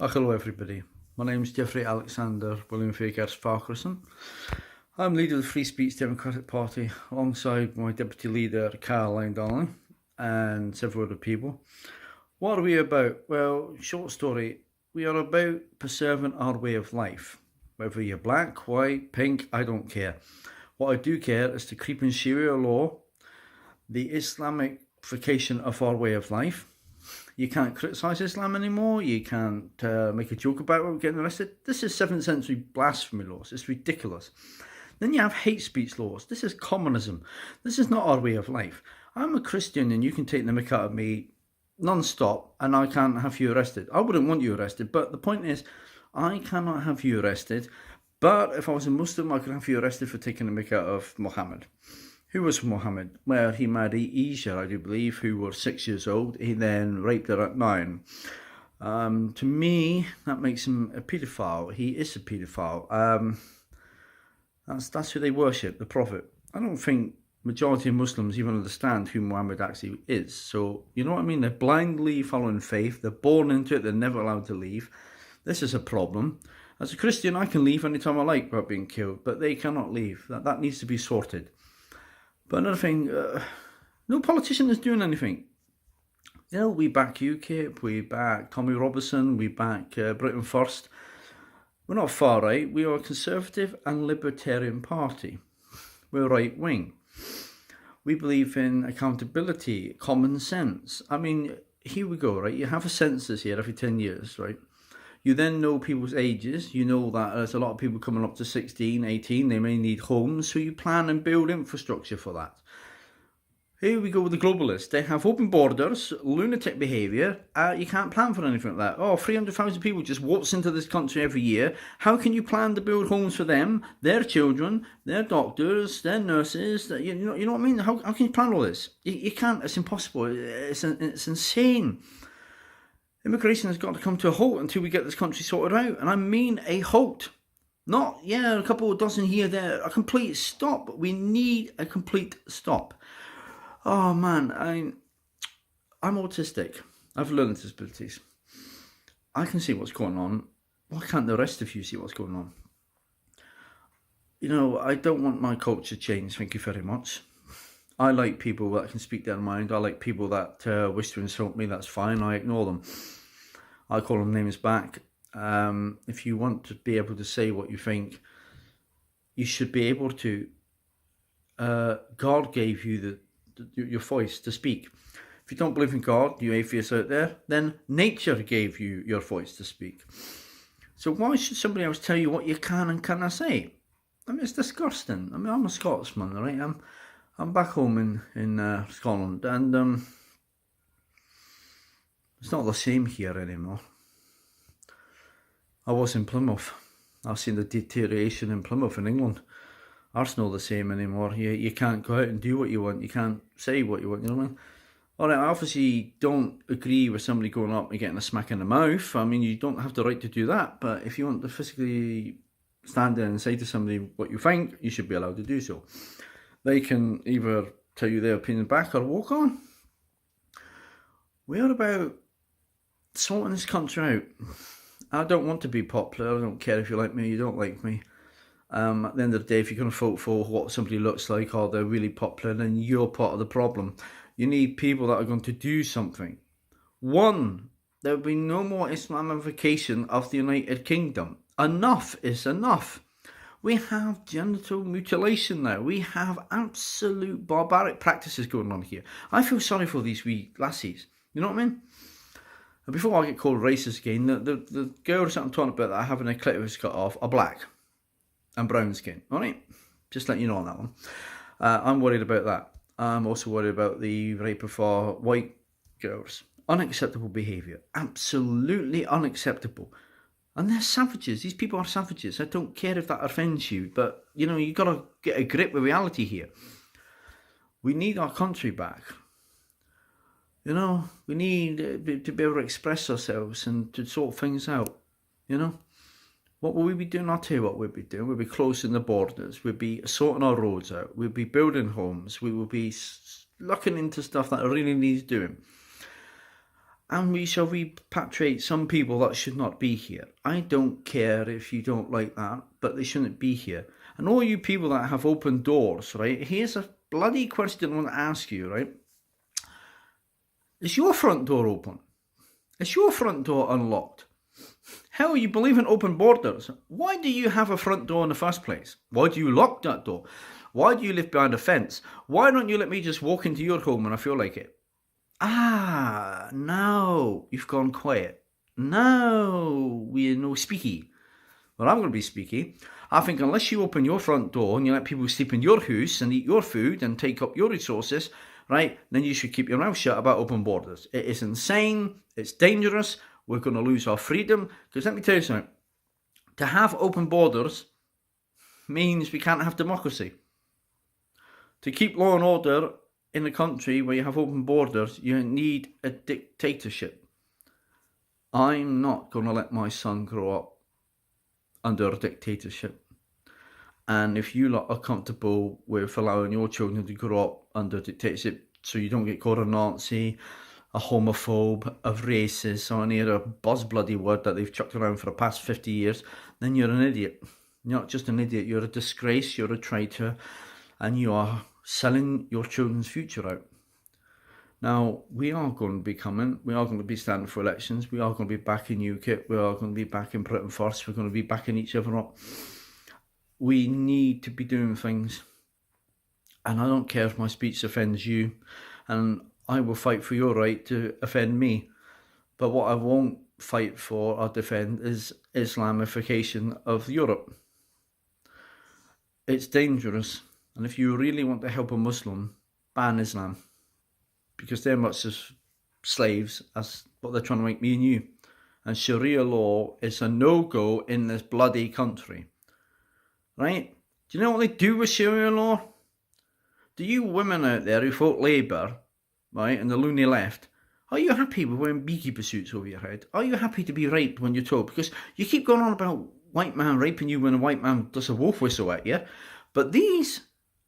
Hello everybody, my name is Jeffrey Alexander William Fagers Farquharson. I'm leader of the Free Speech Democratic Party alongside my deputy leader Caroline Donnelly and several other people. What are we about? Well, short story, we are about preserving our way of life. Whether you're black, white, pink, I don't care. What I do care is the creeping Sharia law, the Islamification of our way of life. You can't criticise Islam anymore. You can't make a joke about it, getting arrested. This is 7th century blasphemy laws. It's ridiculous. Then you have hate speech laws. This is communism. This is not our way of life. I'm a Christian and you can take the mick out of me non-stop and I can't have you arrested. I wouldn't want you arrested, but the point is I cannot have you arrested. But if I was a Muslim, I could have you arrested for taking the mick out of Muhammad. Who was Muhammad? Well, he married Aisha, I do believe, who was 6 years old. He then raped her at 9. To me, that makes him a paedophile. He is a paedophile. That's who they worship, the Prophet. I don't think majority of Muslims even understand who Muhammad actually is. So, you know what I mean? They're blindly following faith. They're born into it. They're never allowed to leave. This is a problem. As a Christian, I can leave anytime I like without being killed, but they cannot leave. That needs to be sorted. But another thing, no politician is doing anything. You know, we back UKIP, we back Tommy Robinson, we back Britain First. We're not far right, we are a Conservative and Libertarian party. We're right wing. We believe in accountability, common sense. I mean, here we go, right? You have a census here every 10 years, right? You then know people's ages. You know that there's a lot of people coming up to 16, 18. They may need homes. So you plan and build infrastructure for that. Here we go with the globalists. They have open borders, lunatic behaviour. You can't plan for anything like that. 300,000 people just waltz into this country every year. How can you plan to build homes for them, their children, their doctors, their nurses? You know what I mean? How can you plan all this? You can't. It's impossible. It's insane. Immigration has got to come to a halt until we get this country sorted out. And I mean a halt. Not, a couple of dozen here, there. A complete stop. We need a complete stop. Oh, man. I'm autistic. I have learning disabilities. I can see what's going on. Why can't the rest of you see what's going on? You know, I don't want my culture changed. Thank you very much. I like people that can speak their mind. I like people that wish to insult me. That's fine. I ignore them. I call them names back. If you want to be able to say what you think, you should be able to. God gave you your voice to speak. If you don't believe in God, you atheists out there, then nature gave you your voice to speak. So why should somebody else tell you what you can and cannot say? I mean, it's disgusting. I mean, I'm a Scotsman, right? I'm back home in Scotland, and it's not the same here anymore. I was in Plymouth. I've seen the deterioration in Plymouth in England. That's not the same anymore. You can't go out and do what you want. You can't say what you want, you know what I mean? Alright, I obviously don't agree with somebody going up and getting a smack in the mouth. I mean, you don't have the right to do that, but if you want to physically stand there and say to somebody what you think, you should be allowed to do so. They can either tell you their opinion back or walk on. We're about sorting this country out. I don't want to be popular. I don't care if you like me or you don't like me. At the end of the day, if you're going to vote for what somebody looks like or they're really popular, then you're part of the problem. You need people that are going to do something. One, there will be no more Islamification of the United Kingdom. Enough is enough. We have genital mutilation now. We have absolute barbaric practices going on here. I feel sorry for these wee lassies. You know what I mean? And before I get called racist again, the girls that I'm talking about that are having their clitoris cut off are black and brown skin. Alright? Just letting you know on that one. I'm worried about that. I'm also worried about the rape of our white girls. Unacceptable behaviour. Absolutely unacceptable. And they're savages. These people are savages. I don't care if that offends you, but, you know, you've got to get a grip with reality here. We need our country back. You know, we need to be able to express ourselves and to sort things out, you know. What will we be doing? I'll tell you what we'll be doing. We'll be closing the borders. We'll be sorting our roads out. We'll be building homes. We will be looking into stuff that really needs doing. and we shall repatriate some people that should not be here. I don't care if you don't like that, but they shouldn't be here. And all you people that have open doors, right? Here's a bloody question I want to ask you, right? Is your front door open? Is your front door unlocked? Hell, you believe in open borders. Why do you have a front door in the first place? Why do you lock that door? Why do you live behind a fence? Why don't you let me just walk into your home when I feel like it? Ah, now you've gone quiet. Now we're no speaky. Well, I'm going to be speaky. I think unless you open your front door and you let people sleep in your house and eat your food and take up your resources, right, then you should keep your mouth shut about open borders. It is insane. It's dangerous. We're going to lose our freedom. Because let me tell you something. To have open borders means we can't have democracy. To keep law and order in a country where you have open borders, you need a dictatorship. I'm not going to let my son grow up under a dictatorship. And if you lot are comfortable with allowing your children to grow up under a dictatorship so you don't get called a Nazi, a homophobe, a racist, or any other buzz bloody word that they've chucked around for the past 50 years, then you're an idiot. You're not just an idiot, you're a disgrace, you're a traitor, and you are selling your children's future out. Now, we are going to be coming, we are going to be standing for elections, we are going to be back in UKIP, we are going to be back in Britain First, we're going to be backing each other up. We need to be doing things, and I don't care if my speech offends you, and I will fight for your right to offend me. But what I won't fight for or defend is Islamification of Europe. It's dangerous. And if you really want to help a Muslim, ban Islam. Because they're much as slaves as what they're trying to make me and you. And Sharia law is a no-go in this bloody country. Right? Do you know what they do with Sharia law? Do you women out there who vote Labour, right, and the loony left, are you happy with wearing beekeeper suits over your head? Are you happy to be raped when you're told? Because you keep going on about white man raping you when a white man does a wolf whistle at you. But these,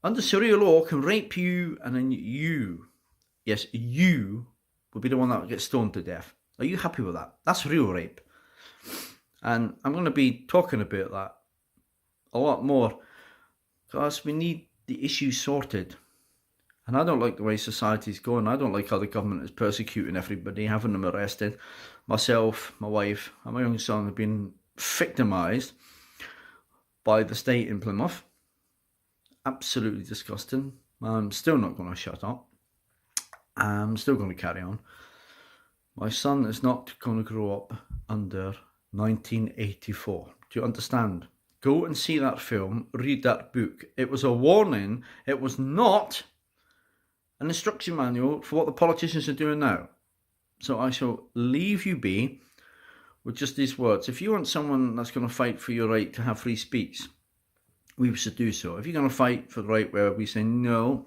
under Sharia law, can rape you, and then you, yes, you, will be the one that gets stoned to death. Are you happy with that? That's real rape. And I'm going to be talking about that a lot more, because we need the issue sorted. And I don't like the way society's going. I don't like how the government is persecuting everybody, having them arrested. Myself, my wife, and my young son have been victimised by the state in Plymouth. Absolutely disgusting. I'm still not going to shut up. I'm still going to carry on. My son is not going to grow up under 1984. Do you understand? Go and see that film, read that book. It was a warning. It was not an instruction manual for what the politicians are doing now. So I shall leave you be with just these words. If you want someone that's going to fight for your right to have free speech, we should do so. If you're going to fight for the right where we say no,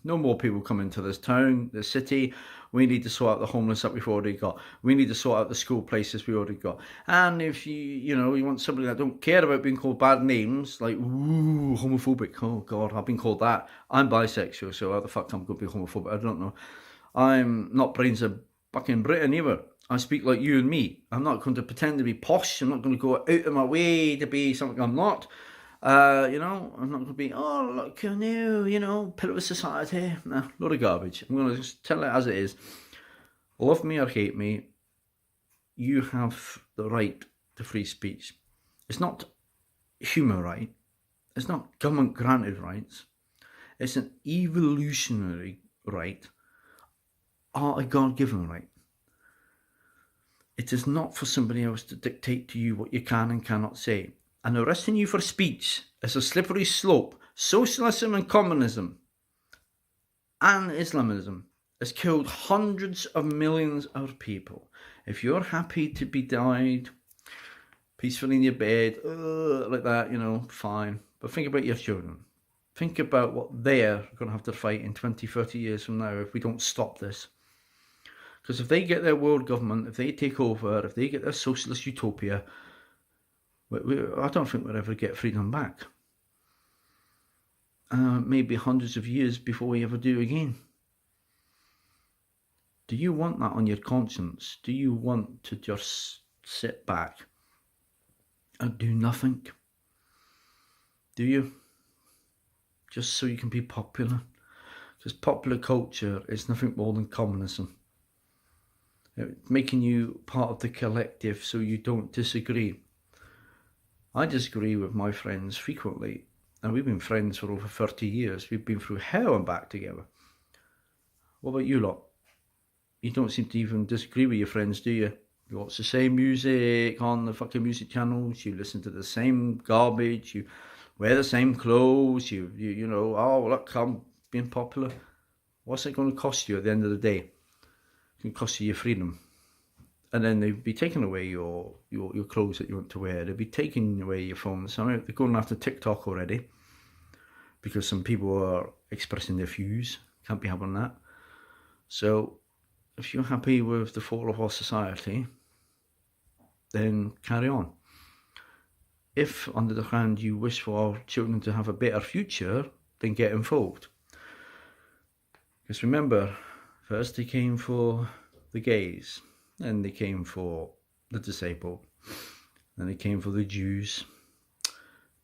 no more people come into this town, this city, we need to sort out the homeless that we've already got. We need to sort out the school places we already got. And if you want somebody that don't care about being called bad names, like, ooh, homophobic, oh God, I've been called that. I'm bisexual, so how the fuck I'm going to be homophobic? I don't know. I'm not brains of fucking Britain either. I speak like you and me. I'm not going to pretend to be posh. I'm not going to go out of my way to be something I'm not. I'm not going to be, oh, look, new, pillar of society. Nah, load of garbage. I'm going to just tell it as it is. Love me or hate me, you have the right to free speech. It's not human right. It's not government granted rights. It's an evolutionary right or a God-given right. It is not for somebody else to dictate to you what you can and cannot say. And arresting you for speech is a slippery slope. Socialism and communism and Islamism has killed hundreds of millions of people. If you're happy to be died peacefully in your bed, like that, fine. But think about your children. Think about what they're going to have to fight in 20, 30 years from now if we don't stop this. Because if they get their world government, if they take over, if they get their socialist utopia, I don't think we'll ever get freedom back. Maybe hundreds of years before we ever do again. Do you want that on your conscience? Do you want to just sit back and do nothing? Do you? Just so you can be popular? Because popular culture is nothing more than communism. Making you part of the collective so you don't disagree. I disagree with my friends frequently, and we've been friends for over 30 years. We've been through hell and back together. What about you lot? You don't seem to even disagree with your friends, do you? You watch the same music on the fucking music channels, you listen to the same garbage, you wear the same clothes, you know, oh look, I'm being popular. What's it going to cost you at the end of the day? It can cost you your freedom. And then they'd be taking away your clothes that you want to wear. They'd be taking away your phones. I mean, they're going after TikTok already because some people are expressing their views. Can't be having that. So if you're happy with the fall of our society, then carry on. If, on the other hand, you wish for our children to have a better future, then get involved. Because remember, first they came for the gays, then they came for the disabled, then they came for the Jews,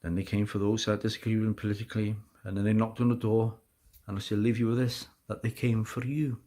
then they came for those that disagree with them politically, and then they knocked on the door, and I shall leave you with this, that they came for you.